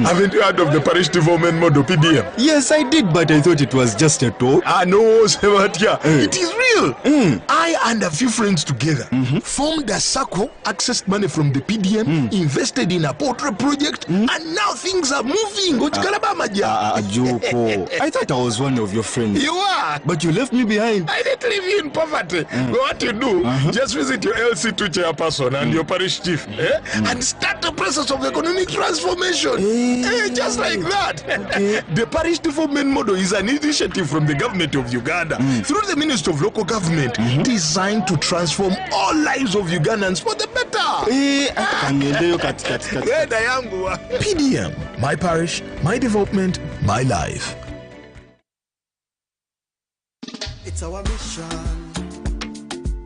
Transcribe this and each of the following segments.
Haven't you heard of the parish development model, PDM? Yes, I did, but I thought it was just a talk. No, Sebatia. It is real. I and a few friends together formed a circle, accessed money from the PDM, invested in a poultry project, and now things are moving. Joko, I thought I was one of your friends. You are. But you left me behind. I didn't leave you in poverty. But what you do, just visit your LC2 chairperson and your parish chief and start the process of economic transformation. Just like that. Okay. The parish development model is an initiative from the government of Uganda through the Ministry of Local Government designed to transform all lives of Ugandans for the better. PDM, my parish, my development, my life. It's our mission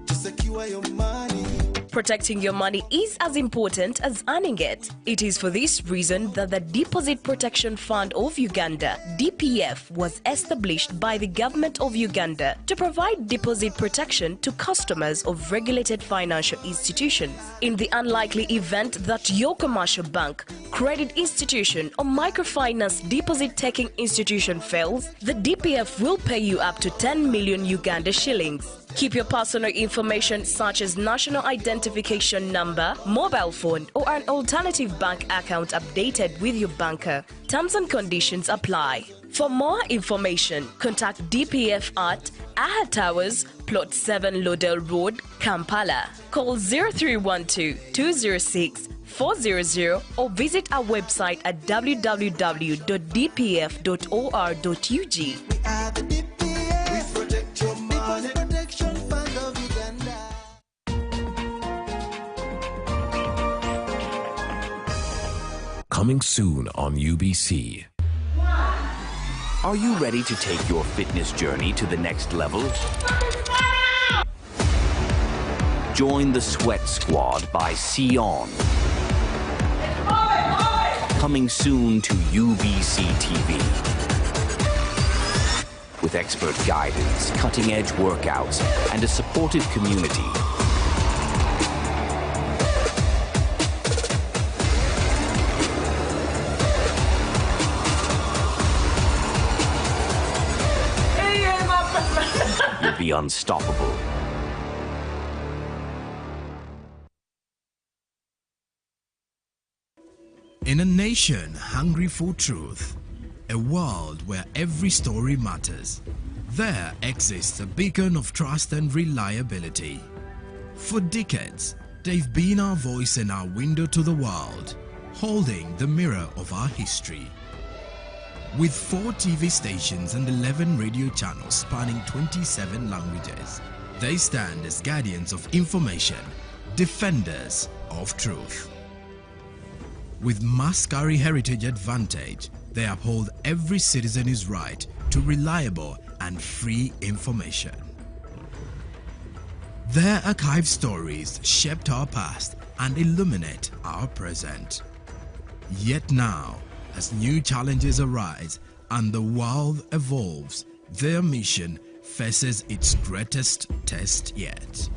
to secure your money. Protecting your money is as important as earning it. It is for this reason that the Deposit Protection Fund of Uganda, DPF, was established by the government of Uganda to provide deposit protection to customers of regulated financial institutions. In the unlikely event that your commercial bank, credit institution, or microfinance deposit-taking institution fails, the DPF will pay you up to 10 million Uganda shillings. Keep your personal information such as national identification number, mobile phone, or an alternative bank account updated with your banker. Terms and conditions apply. For more information, contact DPF at Aha Towers, Plot 7 Lodell Road, Kampala. Call 0312-206-400 or visit our website at www.dpf.or.ug. We are the DPF. We protect your money. Protection Fund of Uganda. Coming soon on UBC. Are you ready to take your fitness journey to the next level? Join the Sweat Squad by Sion. Coming soon to UBC TV. With expert guidance, cutting-edge workouts, and a supportive community. You'll be unstoppable. In a nation hungry for truth, a world where every story matters, there exists a beacon of trust and reliability. For decades, they've been our voice and our window to the world, holding the mirror of our history. With 4 TV stations and 11 radio channels spanning 27 languages, they stand as guardians of information, defenders of truth. With Mascari Heritage Advantage, they uphold every citizen's right to reliable and free information. Their archived stories shaped our past and illuminate our present. Yet now, as new challenges arise and the world evolves, their mission faces its greatest test yet.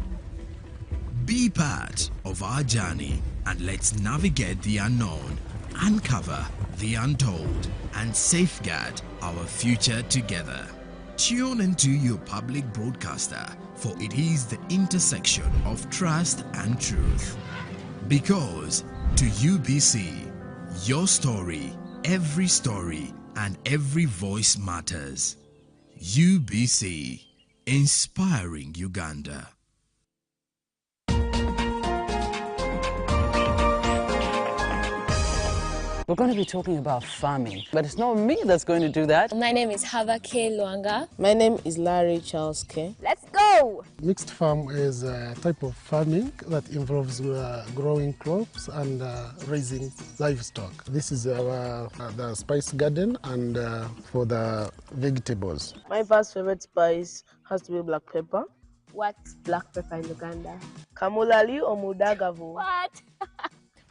Be part of our journey and let's navigate the unknown, uncover the untold, and safeguard our future together. Tune into your public broadcaster, for it is the intersection of trust and truth. Because to UBC, your story, every story, and every voice matters. UBC, inspiring Uganda. We're going to be talking about farming, but it's not me that's going to do that. My name is Hava K. Luanga. My name is Larry Charles K. Let's go! Mixed farm is a type of farming that involves growing crops and raising livestock. This is the spice garden and for the vegetables. My first favorite spice has to be black pepper. What's black pepper in Uganda? Kamulali or mudagavu. What?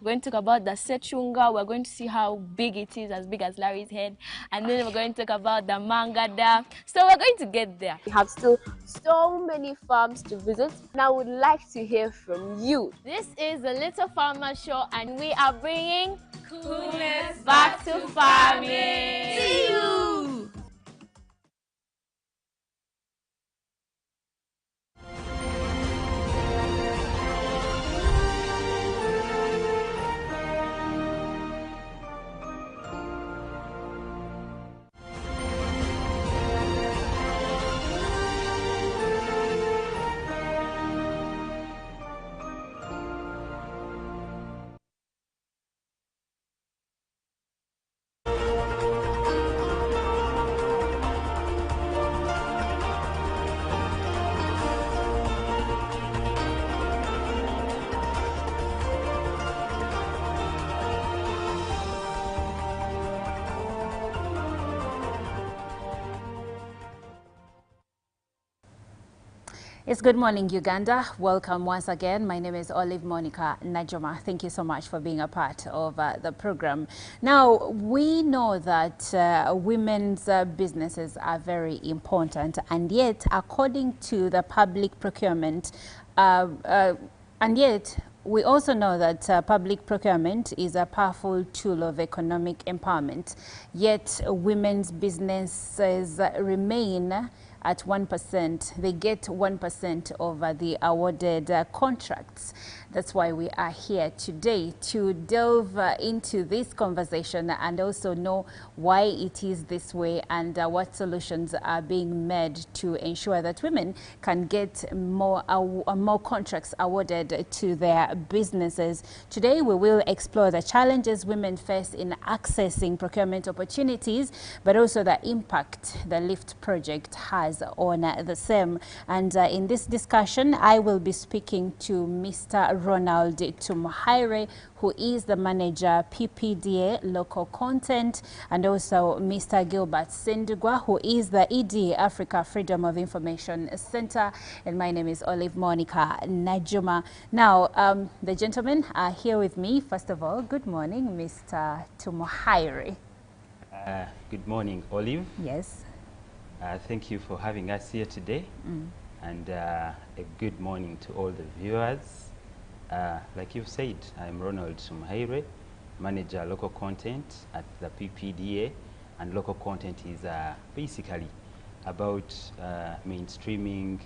We're going to talk about the sechunga. We're going to see how big it is, as big as Larry's head. And then we're going to talk about the mangada. So we're going to get there. We have still so many farms to visit, and I would like to hear from you. This is the Little Farmer Show, and we are bringing Coolness back to farming. See you. It's Good Morning Uganda. Welcome once again. My name is Olive Monica Najoma. Thank you so much for being a part of the program. Now, we know that women's businesses are very important, and yet, according to the public procurement, we also know that public procurement is a powerful tool of economic empowerment, yet women's businesses remain at 1%. They get 1% of the awarded contracts. That's why we are here today to delve into this conversation and also know why it is this way and what solutions are being made to ensure that women can get more contracts awarded to their businesses. Today we will explore the challenges women face in accessing procurement opportunities, but also the impact the LIFT project has on the same. And in this discussion, I will be speaking to Mr. Ronald Tumuhaire, who is the manager PPDA local content, and also Mr. Gilbert Sendugwa, who is the ED Africa Freedom of Information Center. And my name is Olive Monica Najuma. Now, the gentlemen are here with me. First of all, good morning, Mr. Tumuhaire. Good morning, Olive. Yes. Thank you for having us here today. And a good morning to all the viewers. Like you've said, I'm Ronald Tumuhaire, manager local content at the PPDA. And local content is basically about mainstreaming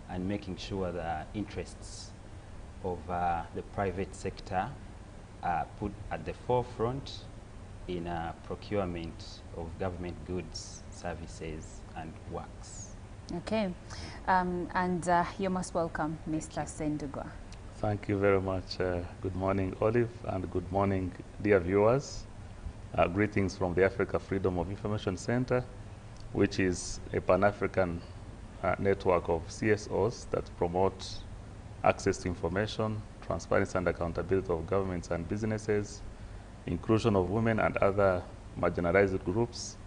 and making sure the interests of the private sector are put at the forefront in procurement of government goods, services, and works. Okay, and you're most welcome, Mr. Sendugwa. Thank you very much. Good morning, Olive, and good morning, dear viewers. Greetings from the Africa Freedom of Information Center, which is a Pan-African network of CSOs that promote access to information, transparency and accountability of governments and businesses, inclusion of women and other marginalized groups,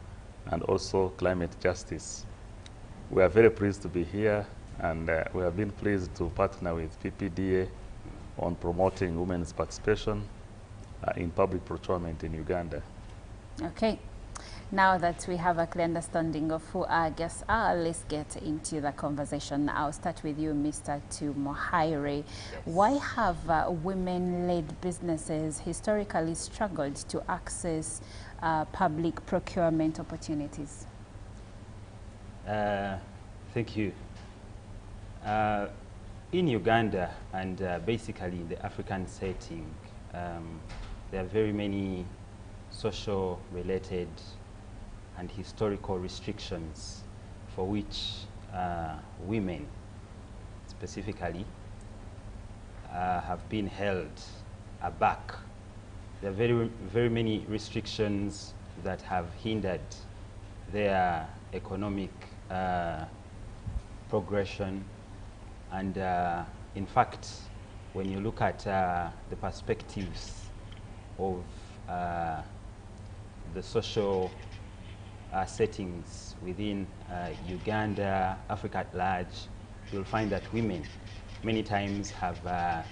and also climate justice. We are very pleased to be here, and we have been pleased to partner with PPDA on promoting women's participation in public procurement in Uganda. Okay. Now that we have a clear understanding of who our guests are, let's get into the conversation. I'll start with you, Mr. Tumuhaire. Yes. Why have women-led businesses historically struggled to access public procurement opportunities? Thank you. In Uganda and basically in the African setting, there are very many social-related and historical restrictions for which women specifically have been held aback. There are very many restrictions that have hindered their economic progression, and in fact, when you look at the perspectives of the social settings within Uganda, Africa at large, you'll find that women many times have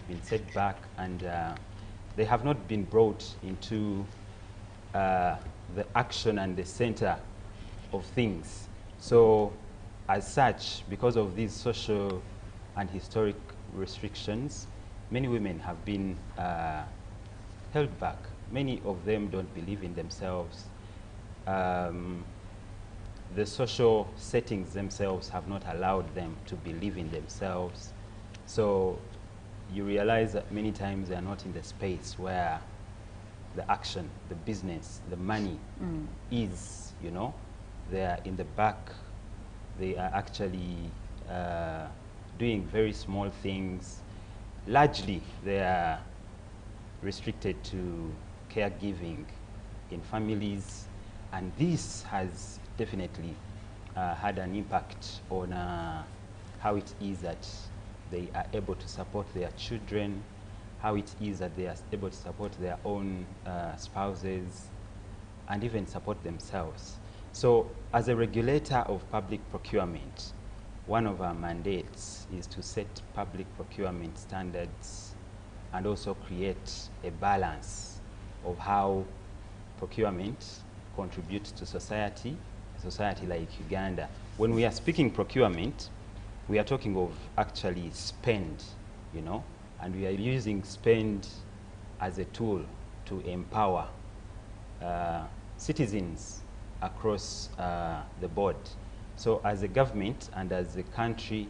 been set back, and they have not been brought into the action and the center of things. So as such, because of these social and historic restrictions, many women have been held back many of them don't believe in themselves. The social settings themselves have not allowed them to believe in themselves. So you realize that many times they are not in the space where the action, the business, the money is, you know. They are in the back. They are actually doing very small things. Largely, they are restricted to caregiving in families, and this has definitely had an impact on how it is that they are able to support their children, how it is that they are able to support their own spouses, and even support themselves. So as a regulator of public procurement, one of our mandates is to set public procurement standards and also create a balance of how procurement contributes to society, a society like Uganda. When we are speaking procurement, we are talking of actually spend, you know, and we are using spend as a tool to empower citizens across the board. So as a government and as a country,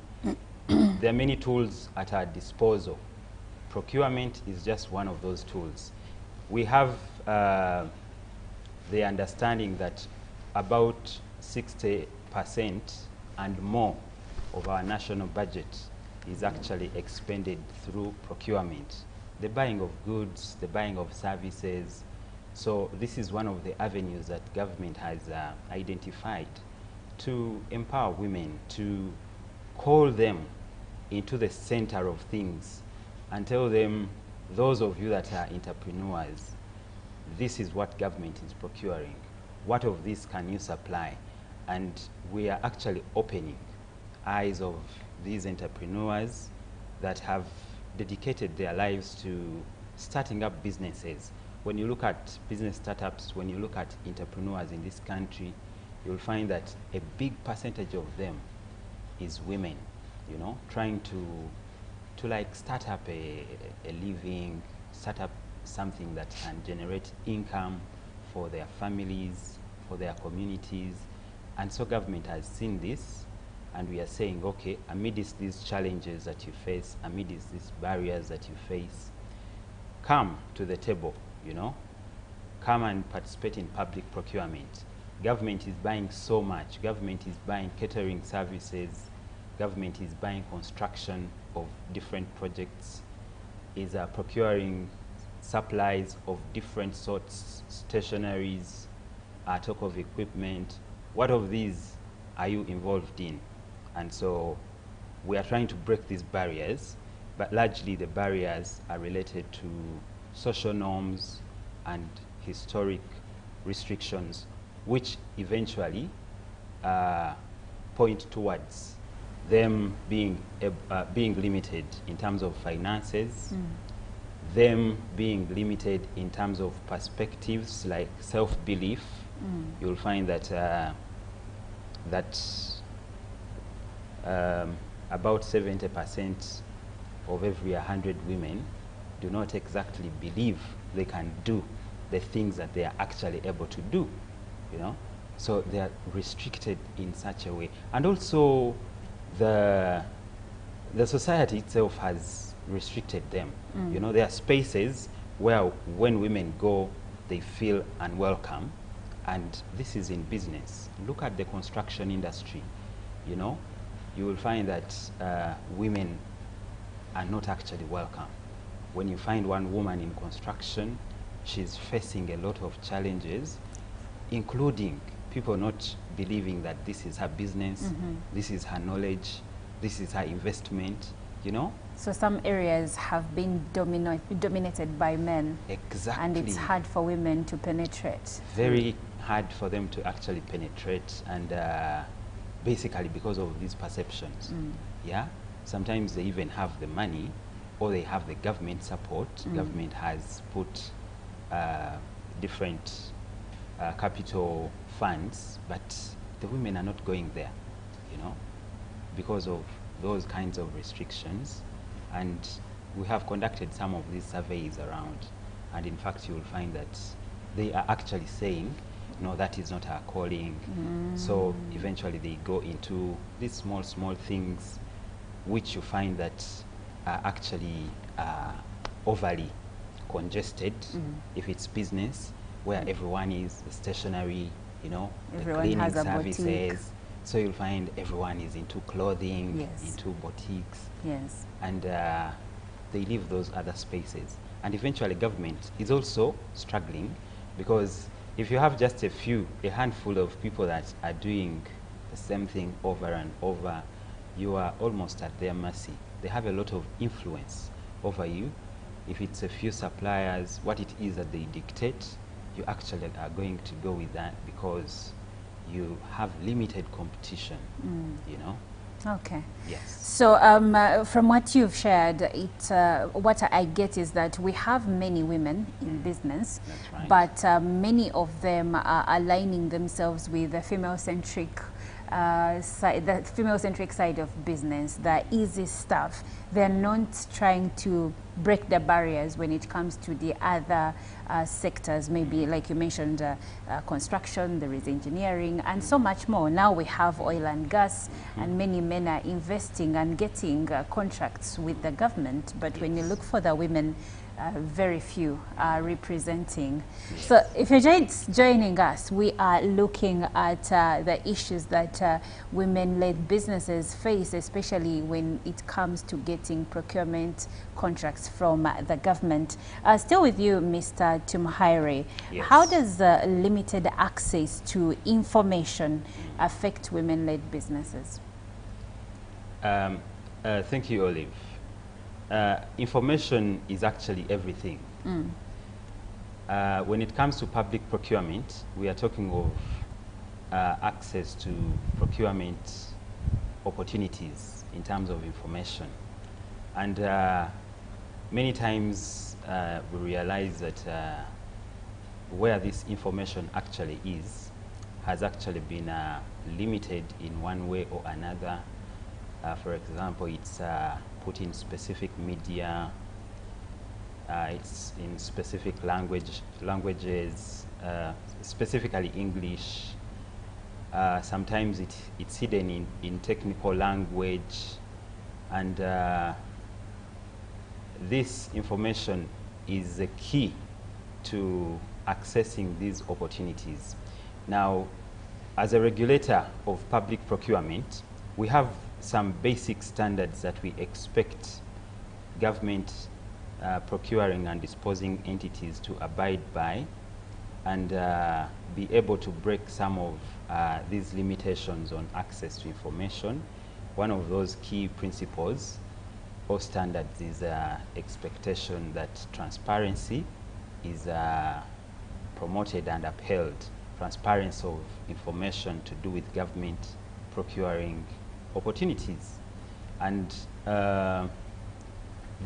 there are many tools at our disposal. Procurement is just one of those tools. We have the understanding that about 60% and more of our national budget is actually expended through procurement. The buying of goods, the buying of services. So this is one of the avenues that government has identified to empower women, to call them into the center of things and tell them, those of you that are entrepreneurs, this is what government is procuring. What of this can you supply? And we are actually opening eyes of these entrepreneurs that have dedicated their lives to starting up businesses. When you look at business startups, when you look at entrepreneurs in this country, you'll find that a big percentage of them is women, you know, trying to like start up a living, start up something that can generate income for their families, for their communities. And so government has seen this, and we are saying, okay, amidst these challenges that you face, amidst these barriers that you face, come to the table, you know, come and participate in public procurement. Government is buying so much. Government is buying catering services. Government is buying construction of different projects, is procuring supplies of different sorts, stationaries, talk of equipment. What of these are you involved in? And so we are trying to break these barriers, but largely the barriers are related to social norms and historic restrictions, which eventually point towards them being limited in terms of finances, them being limited in terms of perspectives like self-belief. You'll find that about 70% of every 100 women do not exactly believe they can do the things that they are actually able to do, you know. So they are restricted in such a way. And also the society itself has restricted them. You know, there are spaces where when women go, they feel unwelcome. And this is in business. Look at the construction industry, you know. You will find that women are not actually welcome. When you find one woman in construction, she's facing a lot of challenges, including people not believing that this is her business, this is her knowledge, this is her investment, you know? So some areas have been dominated by men. Exactly. And it's hard for women to penetrate. Very hard for them to actually penetrate, and basically because of these perceptions. Yeah? Sometimes they even have the money, or they have the government support. Government has put different capital funds, but the women are not going there, you know, because of those kinds of restrictions. And we have conducted some of these surveys around, and in fact you will find that they are actually saying, no, that is not our calling. So eventually they go into these small things which you find that are actually overly congested. If it's business where everyone is stationary, you know, Everyone the cleaning has a boutique. services. So you'll find everyone is into clothing, Yes. into boutiques, Yes. and they leave those other spaces. And eventually government is also struggling, because if you have just a handful of people that are doing the same thing over and over, you are almost at their mercy. They have a lot of influence over you. If it's a few suppliers, what it is that they dictate, you actually are going to go with that because you have limited competition, you know? Okay. Yes. So from what you've shared, what I get is that we have many women in business, That's right. but many of them are aligning themselves with the female-centric side of business, the easy stuff. They're not trying to break the barriers when it comes to the other sectors, maybe like you mentioned, construction, there is engineering, and so much more. Now we have oil and gas, and many men are investing and getting contracts with the government. But when you look for the women, very few are representing. Yes. So if you're just joining us, we are looking at the issues that women-led businesses face, especially when it comes to getting procurement contracts from the government. Still with you, Mr. Tumhaire. Yes. How does limited access to information affect women-led businesses? Thank you, Olive. Information is actually everything. When it comes to public procurement, we are talking of access to procurement opportunities in terms of information. And many times we realize that where this information actually is has actually been limited in one way or another. For example, it's put in specific media, it's in specific languages, specifically English. Sometimes it's hidden in technical language, and this information is the key to accessing these opportunities. Now, as a regulator of public procurement, we have some basic standards that we expect government procuring and disposing entities to abide by, and be able to break some of these limitations on access to information. One of those key principles or standards is expectation that transparency is promoted and upheld. Transparency of information to do with government procuring opportunities. And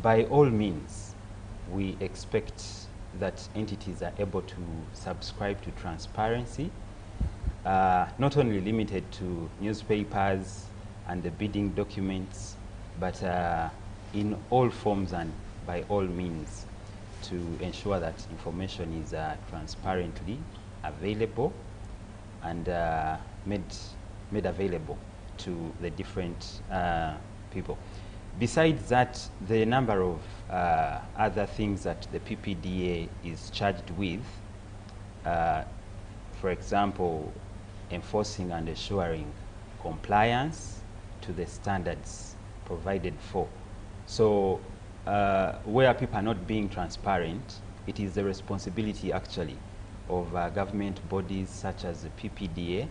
by all means, we expect that entities are able to subscribe to transparency, not only limited to newspapers and the bidding documents, but in all forms and by all means, to ensure that information is transparently available and made available to the different people. Besides that, the number of other things that the PPDA is charged with, for example, enforcing and assuring compliance to the standards provided for. So where people are not being transparent, it is the responsibility actually of government bodies such as the PPDA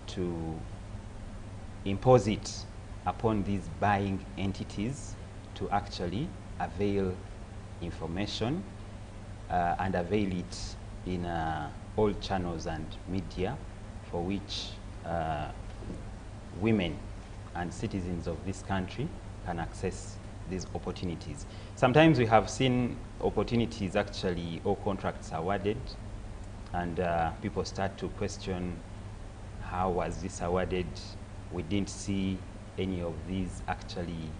to impose it upon these buying entities to actually avail information and avail it in all channels and media for which women and citizens of this country can access these opportunities. Sometimes we have seen opportunities actually or contracts awarded, and people start to question, how was this awarded? We didn't see any of these actually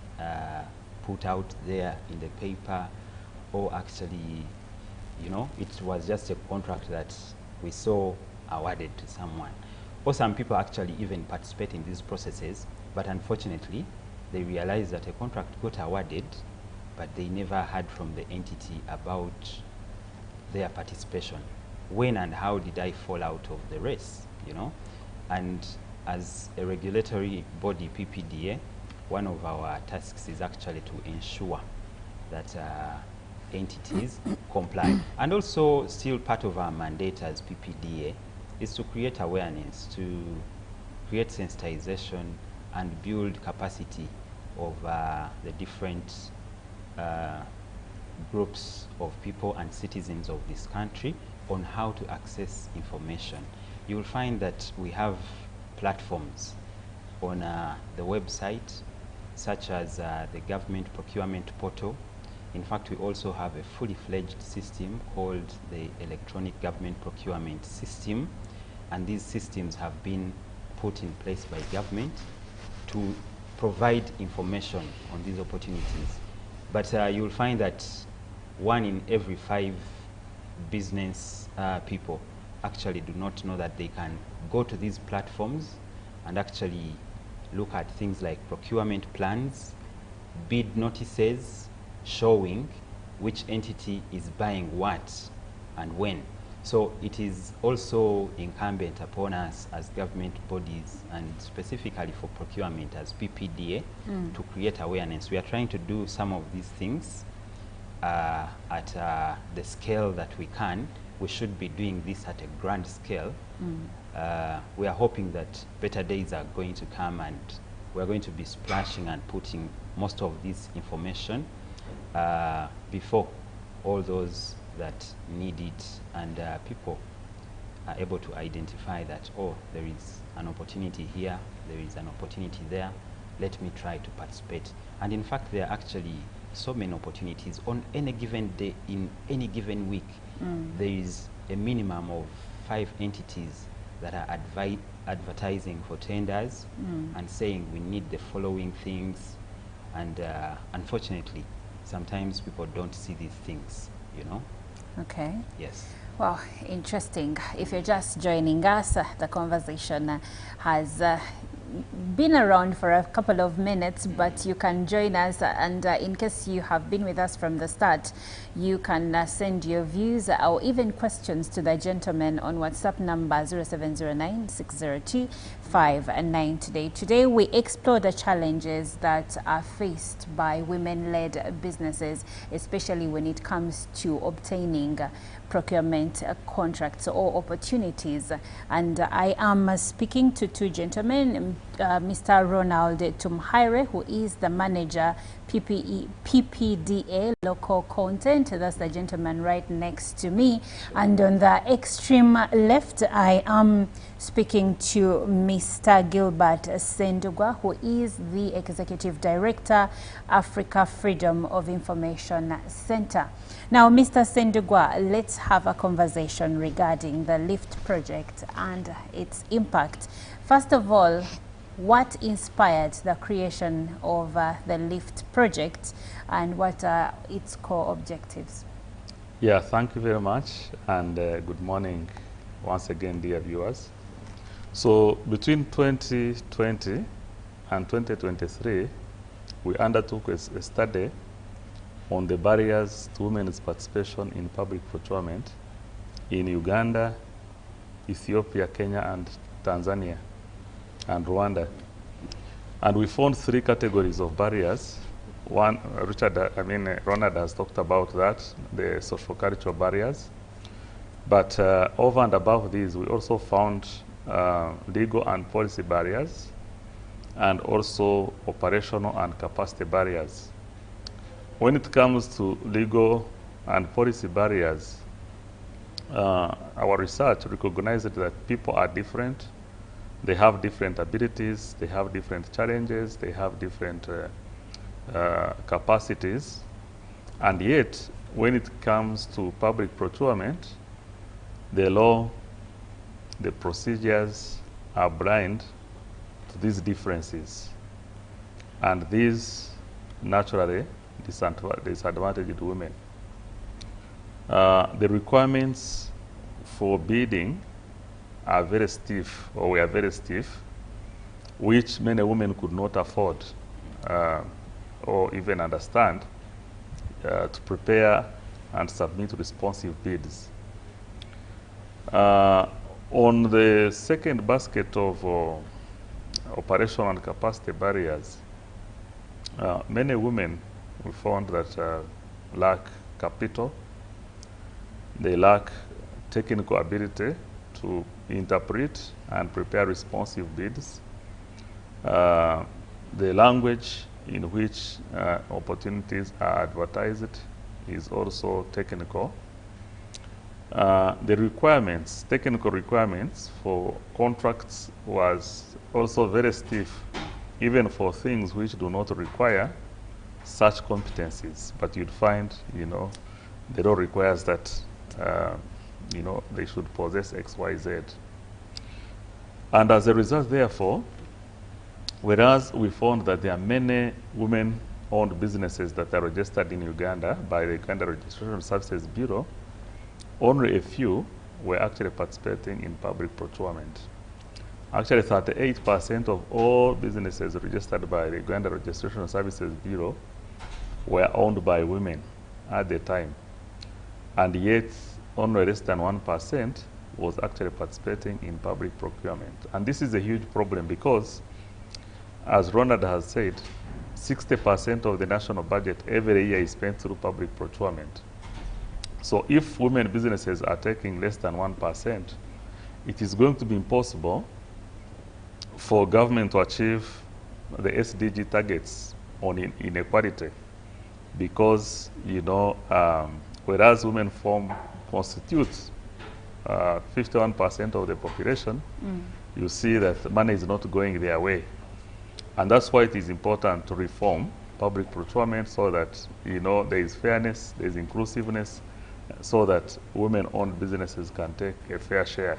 put out there in the paper, or actually you know, it was just a contract that we saw awarded to someone. Or some people actually even participate in these processes, but unfortunately, they realize that a contract got awarded, but they never heard from the entity about their participation. When and how did I fall out of the race, you know? And as a regulatory body, PPDA, one of our tasks is actually to ensure that entities comply. And also, still part of our mandate as PPDA is to create awareness, to create sensitization and build capacity of the different groups of people and citizens of this country on how to access information. You will find that we have platforms on the website, such as the government procurement portal. In fact, we also have a fully fledged system called the electronic government procurement system, and these systems have been put in place by government to provide information on these opportunities. But you'll find that 1 in every 5 business people actually do not know that they can go to these platforms and actually look at things like procurement plans, bid notices showing which entity is buying what and when. So it is also incumbent upon us as government bodies, and specifically for procurement as PPDA, to create awareness. We are trying to do some of these things at the scale that we can. We should be doing this at a grand scale. We are hoping that better days are going to come, and we're going to be splashing and putting most of this information before all those that need it, and people are able to identify that, oh, there is an opportunity here, there is an opportunity there, let me try to participate. And in fact, there are actually so many opportunities on any given day, in any given week. There is a minimum of 5 entities that are advertising for tenders and saying we need the following things, and unfortunately, sometimes people don't see these things, you know. Okay. Yes. Well, interesting. If you're just joining us, the conversation has been around for a couple of minutes, but you can join us, and in case you have been with us from the start, you can send your views or even questions to the gentleman on WhatsApp number 0709-602-599 today. Today we explore the challenges that are faced by women-led businesses, especially when it comes to obtaining procurement contracts or opportunities. And I am speaking to 2 gentlemen, Mr. Ronald Tumhaire, who is the manager PPDA local content. That's the gentleman right next to me. And on the extreme left, I am speaking to Mr. Gilbert Sendugwa, who is the Executive Director, Africa Freedom of Information Center. Now, Mr. Sendugwa, let's have a conversation regarding the LIFT project and its impact. First of all, what inspired the creation of the LIFT project, and what are its core objectives? Yeah, thank you very much, and good morning once again, dear viewers. So between 2020 and 2023, we undertook a study on the barriers to women's participation in public procurement in Uganda, Ethiopia, Kenya, and Tanzania, and Rwanda. And we found 3 categories of barriers. One, Ronald has talked about that, the social-cultural barriers. But over and above these, we also found legal and policy barriers, and also operational and capacity barriers. When it comes to legal and policy barriers, our research recognized that people are different. They have different abilities, they have different challenges, they have different capacities. And yet, when it comes to public procurement, the law, the procedures are blind to these differences. And these naturally disadvantaged women. The requirements for bidding are very stiff, or were very stiff, which many women could not afford or even understand to prepare and submit responsive bids. On the second basket of operational and capacity barriers, many women we found that lack capital, they lack technical ability to interpret and prepare responsive bids. The language in which opportunities are advertised is also technical. The requirements, technical requirements for contracts was also very stiff, even for things which do not require such competencies. But you'd find, the law requires that, they should possess X, Y, Z. And as a result, therefore, whereas we found that there are many women-owned businesses that are registered in Uganda by the Uganda Registration Services Bureau, only a few were actually participating in public procurement. Actually, 38% of all businesses registered by the Uganda Registration Services Bureau were owned by women at the time. And yet, only less than 1% was actually participating in public procurement. And this is a huge problem because, as Ronald has said, 60% of the national budget every year is spent through public procurement. So if women businesses are taking less than 1%, it is going to be impossible for government to achieve the SDG targets on inequality, because, whereas women constitute 51% of the population, you see that money is not going their way. And that's why it is important to reform public procurement so that, there is fairness, there is inclusiveness, so that women-owned businesses can take a fair share.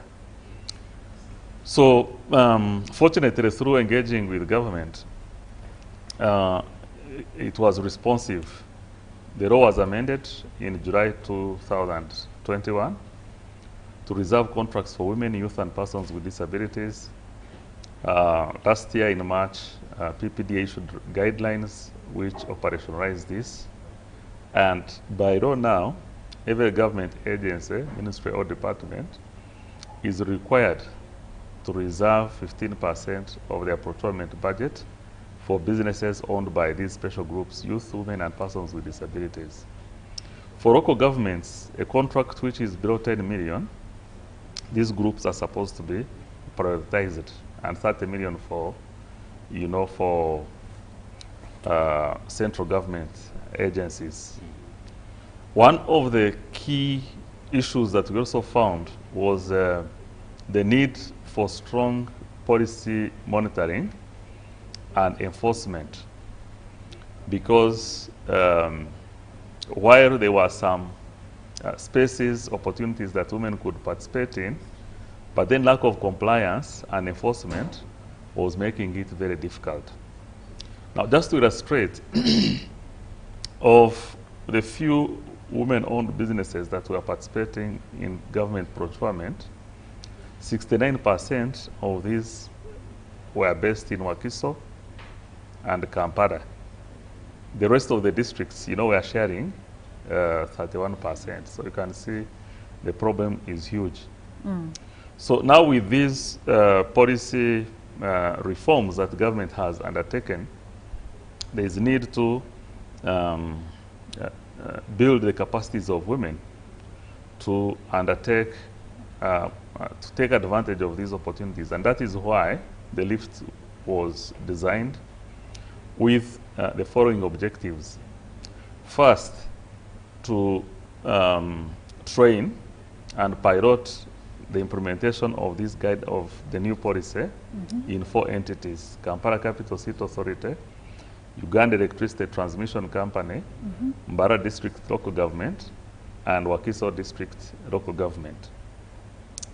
So, fortunately, through engaging with government, it was responsive. The law was amended in July 2021 to reserve contracts for women, youth, and persons with disabilities. Last year in March, PPDA issued guidelines which operationalize this. And by law now, every government agency, ministry, or department is required to reserve 15% of their procurement budget for businesses owned by these special groups, youth, women, and persons with disabilities. For local governments, a contract which is below 10 million, these groups are supposed to be prioritized, and 30 million for, central government agencies. One of the key issues that we also found was the need for strong policy monitoring and enforcement, because while there were some spaces, opportunities that women could participate in, but then lack of compliance and enforcement was making it very difficult. Now, just to illustrate, of the few women-owned businesses that were participating in government procurement, 69% of these were based in Wakiso and Kampala. The rest of the districts, were sharing 31%. So you can see the problem is huge. So now with these policy reforms that the government has undertaken, there is need to build the capacities of women to undertake, to take advantage of these opportunities. And that is why the lift was designed with the following objectives. First, to train and pilot the implementation of this guide of the new policy in 4 entities: Kampala Capital City Authority, Uganda Electricity Transmission Company, Mbara District Local Government, and Wakiso District Local Government.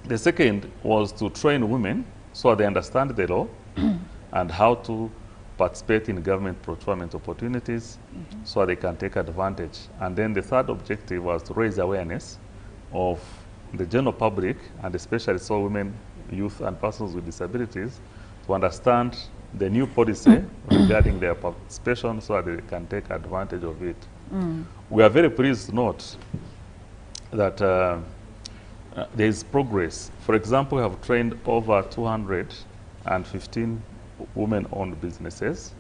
The second was to train women so they understand the law and how to participate in government procurement opportunities so they can take advantage. And then the third objective was to raise awareness of the general public, and especially so women, youth, and persons with disabilities, to understand the new policy regarding their participation so that they can take advantage of it. We are very pleased to note that there is progress. For example, we have trained over 215 women-owned businesses.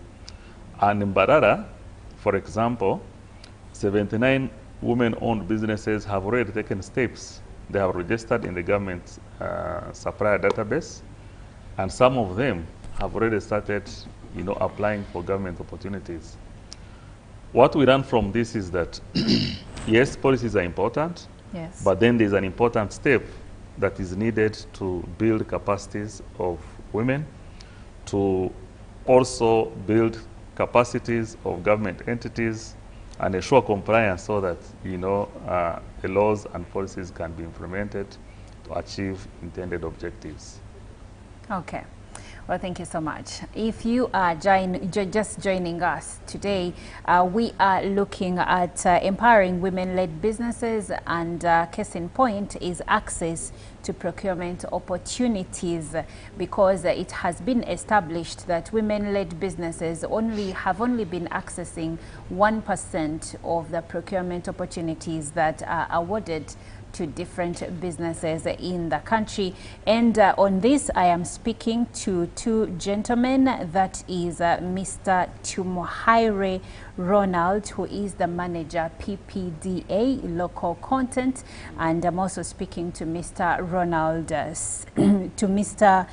And in Mbarara, for example, 79 women-owned businesses have already taken steps. They have registered in the government supplier database, and some of them have already started, applying for government opportunities. What we learn from this is that, yes, policies are important, yes, but then there's an important step that is needed to build capacities of women, to also build capacities of government entities, and ensure compliance so that, the laws and policies can be implemented to achieve intended objectives. Okay. Well, thank you so much. If you are just joining us today, we are looking at empowering women-led businesses, and case in point is access to procurement opportunities, because it has been established that women-led businesses have only been accessing 1% of the procurement opportunities that are awarded to different businesses in the country. And on this, I am speaking to two gentlemen. That is Mr. Tumuhaire Ronald, who is the manager, PPDA, local content. And I'm also speaking to Mr. Ronald, to Mr.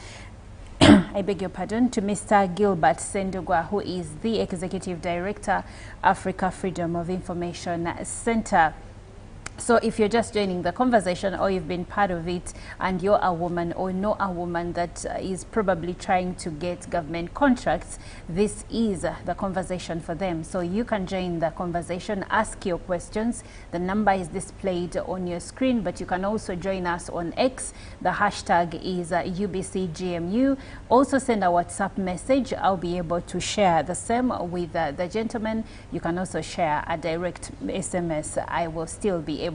I beg your pardon, to Mr. Gilbert Sendugwa, who is the Executive Director, Africa Freedom of Information Center. So if you're just joining the conversation, or you've been part of it and you're a woman or know a woman that is probably trying to get government contracts, this is the conversation for them. So you can join the conversation, ask your questions. The number is displayed on your screen, but you can also join us on X. The hashtag is UBCGMU. Also send a WhatsApp message. I'll be able to share the same with the gentlemen. You can also share a direct SMS. I will still be able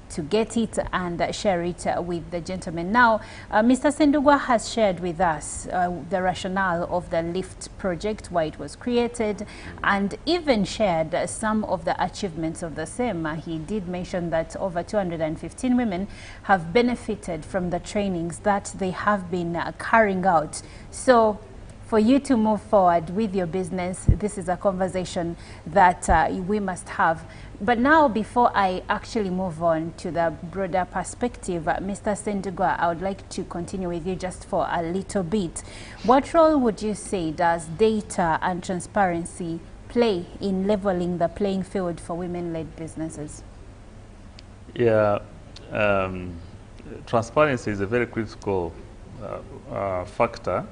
to get it and share it with the gentleman. Now, Mr. Sendugwa has shared with us the rationale of the LIFT project, why it was created, and even shared some of the achievements of the same. He did mention that over 215 women have benefited from the trainings that they have been carrying out. So, for you to move forward with your business, this is a conversation that we must have. But now, before I actually move on to the broader perspective, Mr. Sendugwa, I would like to continue with you just for a little bit. What role would you say does data and transparency play in leveling the playing field for women-led businesses? Yeah, transparency is a very critical factor.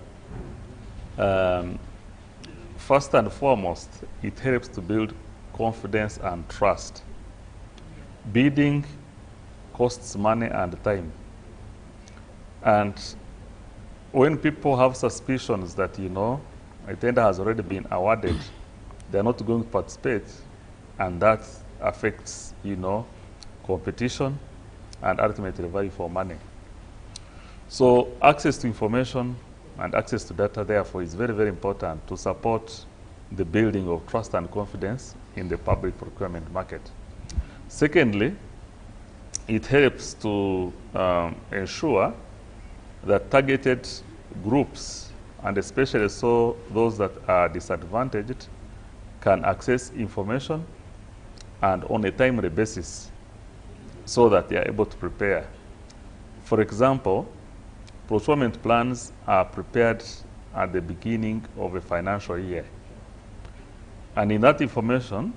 First and foremost, it helps to build confidence and trust. Bidding costs money and time. And when people have suspicions that, a tender has already been awarded, they're not going to participate, and that affects, competition and ultimately value for money. So access to information and access to data, therefore, is very, very important to support the building of trust and confidence in the public procurement market. Secondly, it helps to ensure that targeted groups, and especially so those that are disadvantaged, can access information and on a timely basis so that they are able to prepare. For example, procurement plans are prepared at the beginning of a financial year. And in that information,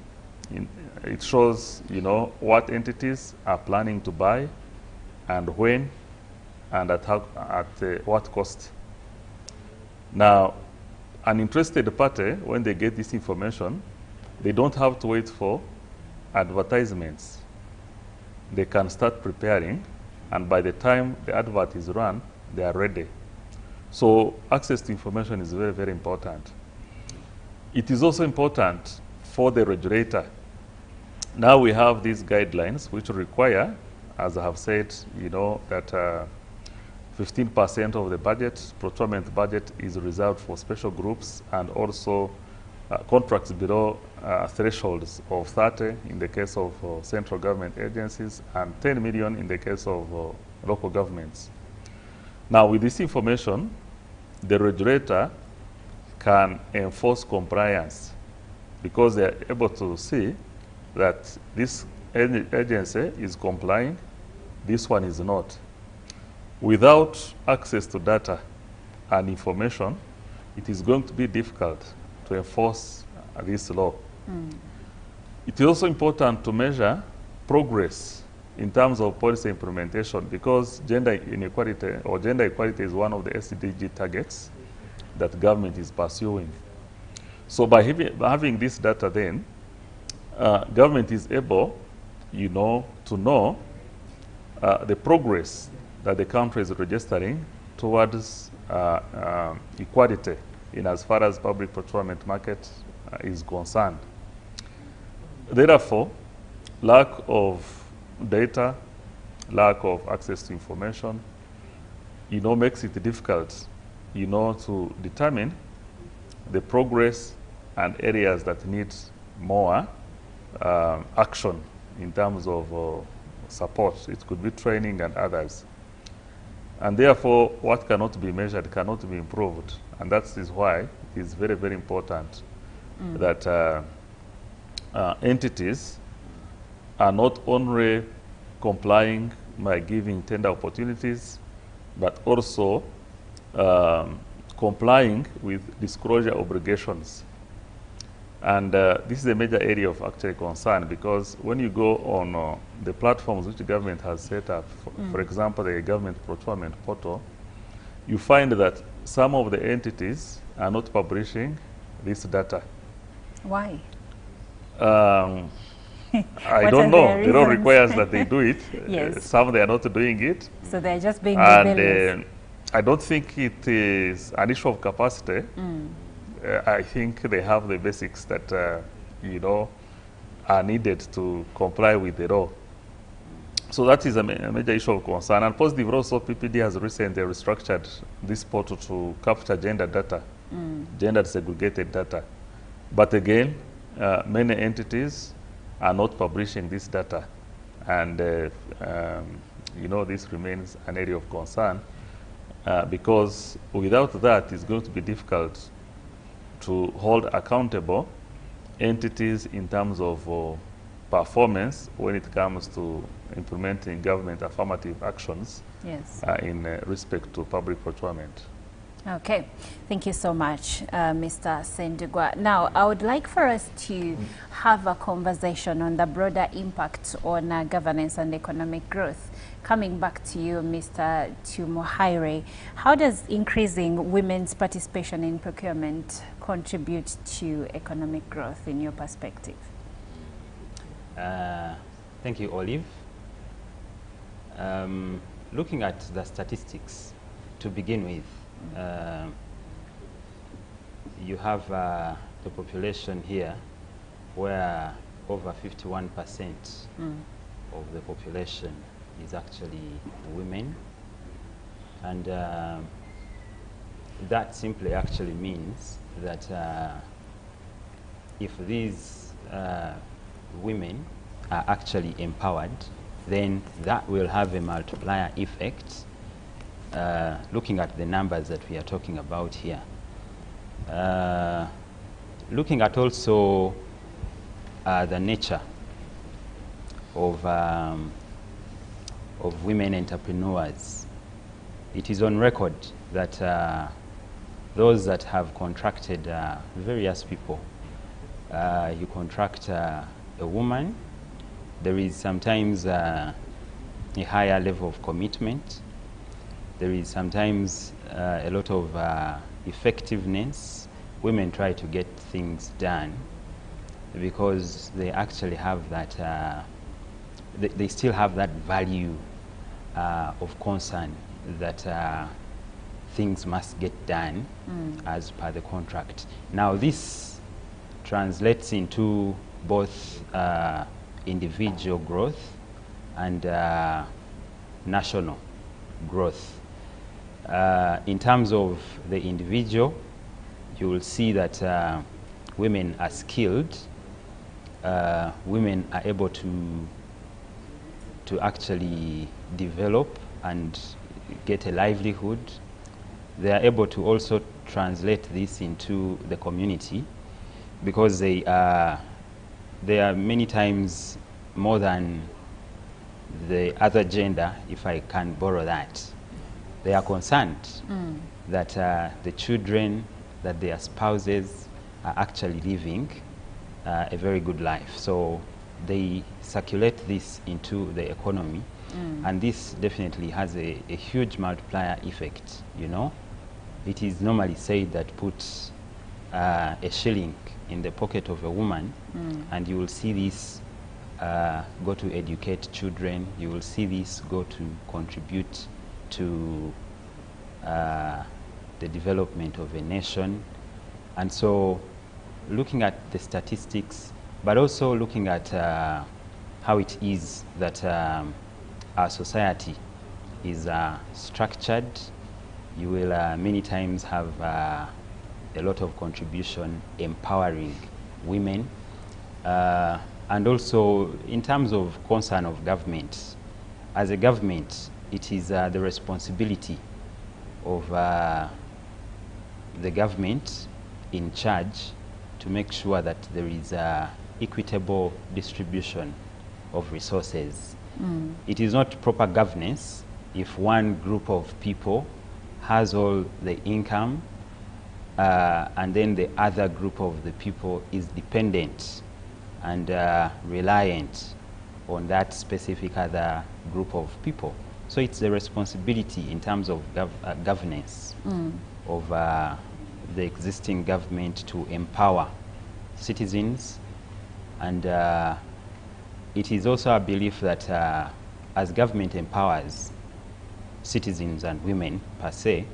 it shows, what entities are planning to buy and when and at what cost. Now, an interested party, when they get this information, they don't have to wait for advertisements. They can start preparing, and by the time the advert is run, they are ready. So access to information is very, very important. it is also important for the regulator. Now we have these guidelines which require, as I have said, you know, that 15% of the budget, procurement budget, is reserved for special groups, and also contracts below thresholds of 30 in the case of central government agencies and 10 million in the case of local governments. Now, with this information, the regulator can enforce compliance because they are able to see that this agency is complying, this one is not. Without access to data and information, it is going to be difficult to enforce this law. It is also important to measure progress in terms of policy implementation, because gender inequality or gender equality is one of the SDG targets that government is pursuing. So by having this data, then government is able, you know, to know the progress that the country is registering towards equality in as far as public procurement market is concerned. Therefore, lack of data, lack of access to information, you know, makes it difficult, you know, to determine the progress and areas that need more action in terms of support. It could be training and others. And therefore, what cannot be measured cannot be improved. And that is why it is very, very important that entities are not only complying by giving tender opportunities, but also complying with disclosure obligations. And this is a major area of actual concern, because when you go on the platforms which the government has set up, for example, the government procurement portal, you find that some of the entities are not publishing this data. Why? I don't know. The law requires that they do it. Yes. Some they are not doing it. So they're just being rebellious. And I don't think it is an issue of capacity. I think they have the basics that, you know, are needed to comply with the law. So that is a major issue of concern. And positive also, PPD has recently restructured this portal to capture gender data, gender segregated data. But again, many entities are not publishing this data. And, you know, this remains an area of concern because without that, it's going to be difficult to hold accountable entities in terms of performance when it comes to implementing government affirmative actions in respect to public procurement. Okay, thank you so much, Mr. Sendugwa. Now, I would like for us to have a conversation on the broader impact on governance and economic growth. Coming back to you, Mr. Tumuhaire, how does increasing women's participation in procurement contribute to economic growth in your perspective? Thank you, Olive. Looking at the statistics to begin with, you have the population here where over 51% of the population is actually women, and that simply actually means that if these women are actually empowered, then that will have a multiplier effect. Looking at the numbers that we are talking about here. Looking at also the nature of women entrepreneurs, it is on record that those that have contracted various people, you contract a woman, there is sometimes a higher level of commitment. There is sometimes a lot of effectiveness. Women try to get things done because they actually have that, they still have that value of concern that things must get done as per the contract. Now this translates into both individual growth and national growth. In terms of the individual, you will see that women are skilled, women are able to actually develop and get a livelihood. They are able to also translate this into the community because they are many times more than the other gender, if I can borrow that. They are concerned that the children, that their spouses are actually living a very good life. So they circulate this into the economy, and this definitely has a huge multiplier effect, you know. It is normally said that put a shilling in the pocket of a woman, and you will see this go to educate children, you will see this go to contribute to the development of a nation. And so looking at the statistics, but also looking at how it is that our society is structured, you will many times have a lot of contribution empowering women. And also in terms of concern of government, as a government, it is the responsibility of the government in charge to make sure that there is equitable distribution of resources. It is not proper governance if one group of people has all the income and then the other group of the people is dependent and reliant on that specific other group of people. So it's the responsibility in terms of governance of the existing government to empower citizens, and it is also a belief that as government empowers citizens and women per se,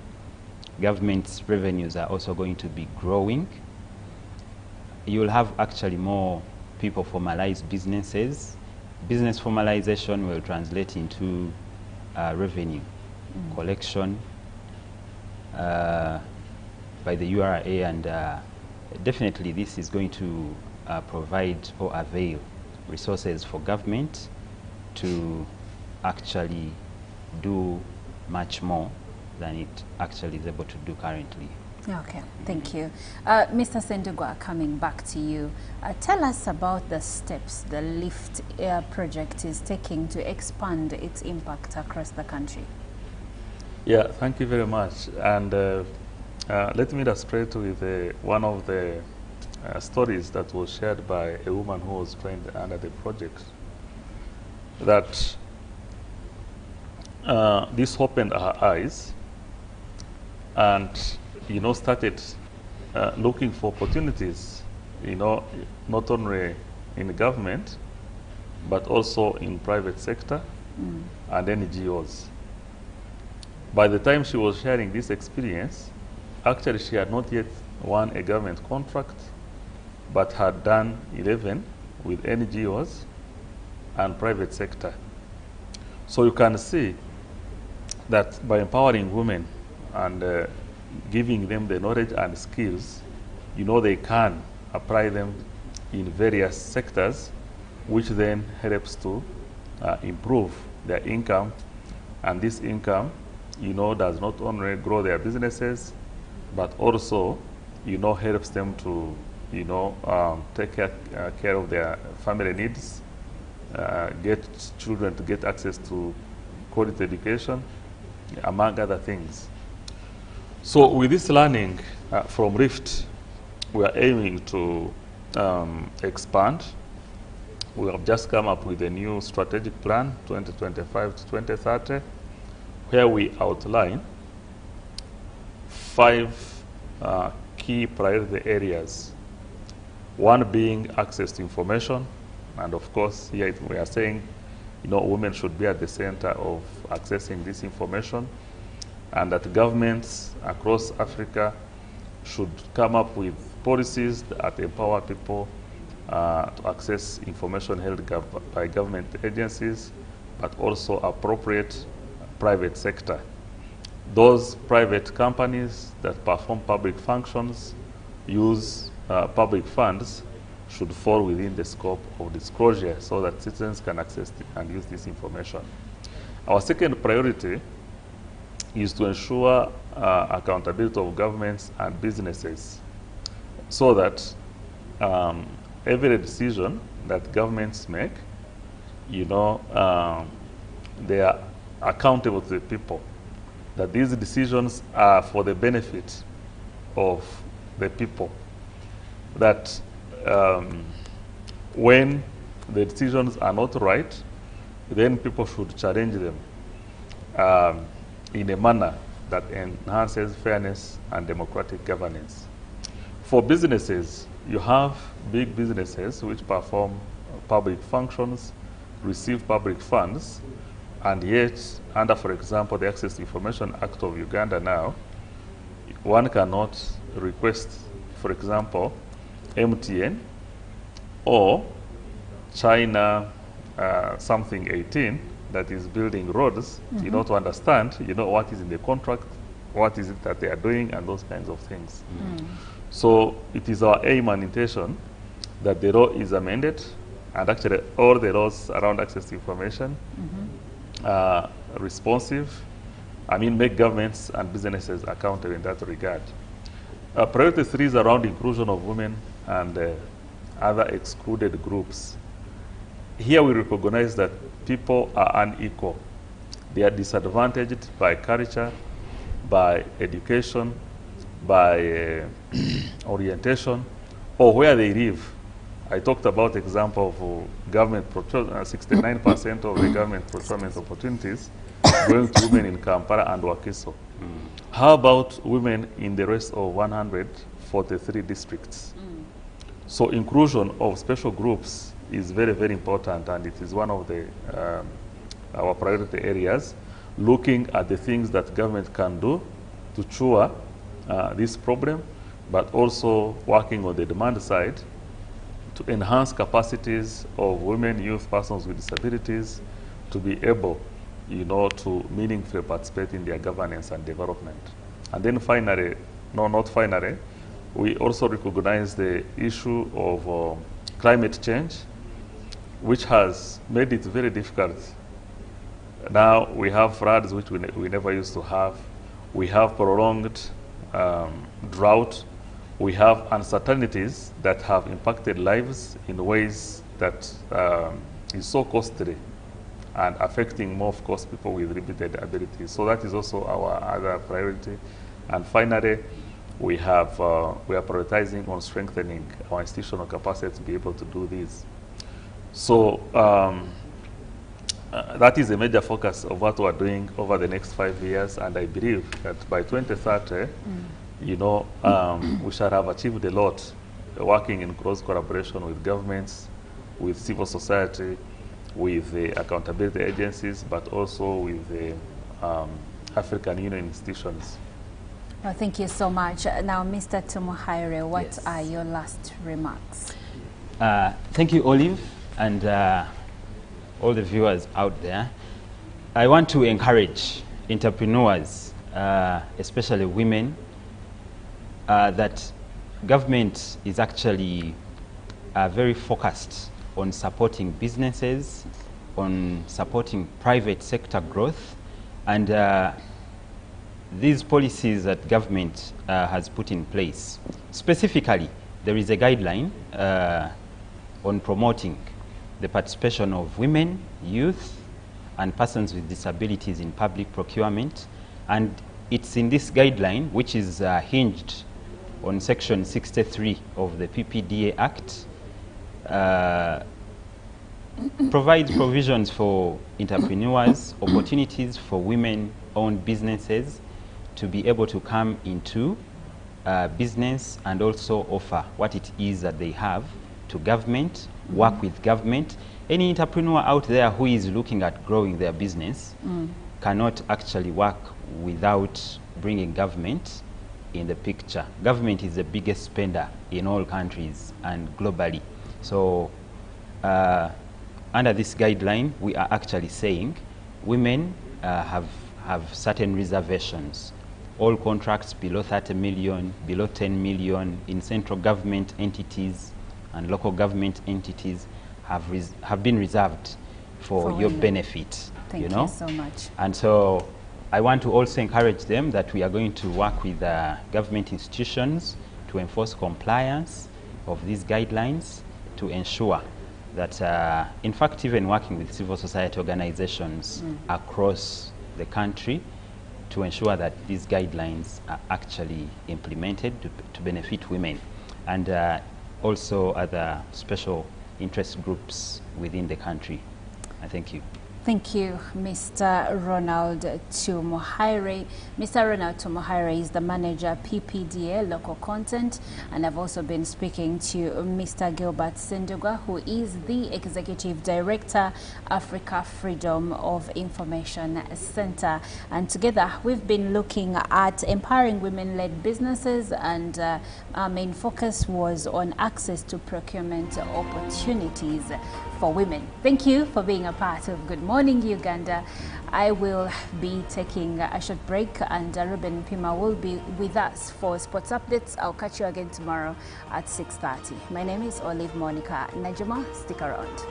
government's revenues are also going to be growing. You will have actually more people formalize businesses. Business formalization will translate into revenue collection by the URA, and definitely this is going to provide or avail resources for government to actually do much more than it actually is able to do currently. Okay, thank you. Mr. Sendugwa, coming back to you, tell us about the steps the Lift Air project is taking to expand its impact across the country. Yeah, thank you very much. And let me illustrate with one of the stories that was shared by a woman who was trained under the project. That this opened her eyes and, you know, started looking for opportunities, you know, not only in the government, but also in private sector and NGOs. By the time she was sharing this experience, actually she had not yet won a government contract, but had done 11 with NGOs and private sector. So you can see that by empowering women and giving them the knowledge and skills, you know, they can apply them in various sectors, which then helps to improve their income. And this income, you know, does not only grow their businesses, but also, you know, helps them to, you know, take care of their family needs, get children to get access to quality education, among other things. So with this learning from RIFT, we are aiming to expand. We have just come up with a new strategic plan, 2025 to 2030, where we outline 5 key priority areas. One being access to information, and of course, here we are saying, you know, women should be at the center of accessing this information, and that governments across Africa should come up with policies that empower people to access information held by government agencies, but also appropriate private sector. Those private companies that perform public functions, use public funds, should fall within the scope of disclosure so that citizens can access and use this information. Our second priority is to ensure accountability of governments and businesses so that every decision that governments make, they are accountable to the people, that these decisions are for the benefit of the people, that when the decisions are not right, then people should challenge them in a manner that enhances fairness and democratic governance. For businesses, you have big businesses which perform public functions, receive public funds, and yet, under, for example, the Access to Information Act of Uganda now, one cannot request, for example, MTN or China something 18 that is building roads, to understand, what is in the contract, what is it that they are doing, and those kinds of things. So it is our aim and intention that the law is amended, and actually all the laws around access to information responsive, make governments and businesses accountable in that regard. Priority 3 is around inclusion of women and other excluded groups. Here we recognize that people are unequal. They are disadvantaged by culture, by education, by orientation, or where they live. I talked about example of government procurement, 69% of the government procurement opportunities going to women in Kampala and Wakiso. How about women in the rest of 143 districts? So inclusion of special groups is very, very important, and it is one of the our priority areas, looking at the things that government can do to cure this problem, but also working on the demand side to enhance capacities of women, youth, persons with disabilities to be able, to meaningfully participate in their governance and development. And then finally, not finally, we also recognize the issue of climate change, which has made it very difficult. Now we have floods which we never used to have. We have prolonged drought. We have uncertainties that have impacted lives in ways that is so costly and affecting more, of course, people with limited abilities. So that is also our other priority. And finally, we are prioritizing on strengthening our institutional capacity to be able to do this. So that is a major focus of what we are doing over the next 5 years, and I believe that by 2030, we shall have achieved a lot, working in close collaboration with governments, with civil society, with the accountability agencies, but also with the African Union institutions. Well, thank you so much. Now, Mr. Tumuhaire, what are your last remarks? Thank you, Olive, and all the viewers out there. I want to encourage entrepreneurs, especially women, that government is actually very focused on supporting businesses, on supporting private sector growth, and these policies that government has put in place. Specifically, there is a guideline on promoting the participation of women, youth, and persons with disabilities in public procurement, and it's in this guideline, which is hinged on Section 63 of the PPDA Act, provides provisions for entrepreneurs, opportunities for women-owned businesses to be able to come into business and also offer what it is that they have to government, work with government. Any entrepreneur out there who is looking at growing their business cannot actually work without bringing government in the picture. Government is the biggest spender in all countries and globally. So under this guideline, we are actually saying women have certain reservations. All contracts below 30 million, below 10 million in central government entities and local government entities have been reserved for your women. benefit. Thank you know? you so much. And so I want to also encourage them that we are going to work with government institutions to enforce compliance of these guidelines to ensure that, in fact, even working with civil society organizations across the country to ensure that these guidelines are actually implemented to benefit women and also other special interest groups within the country. Thank you. Thank you, Mr. Ronald Tumuhaire. Mr. Ronald Tumuhaire is the manager, PPDA, local content, and I've also been speaking to Mr. Gilbert Sendugwa, who is the executive director, Africa Freedom of Information Center. And together, we've been looking at empowering women-led businesses, and our main focus was on access to procurement opportunities for women. Thank you for being a part of Good Morning Uganda. I will be taking a short break, and Ruben Pima will be with us for sports updates. I'll catch you again tomorrow at 6:30. My name is Olive Monica Najuma. Stick around.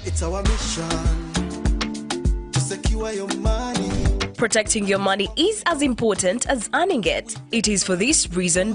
It's our mission to secure your money. Protecting your money is as important as earning it. It is for this reason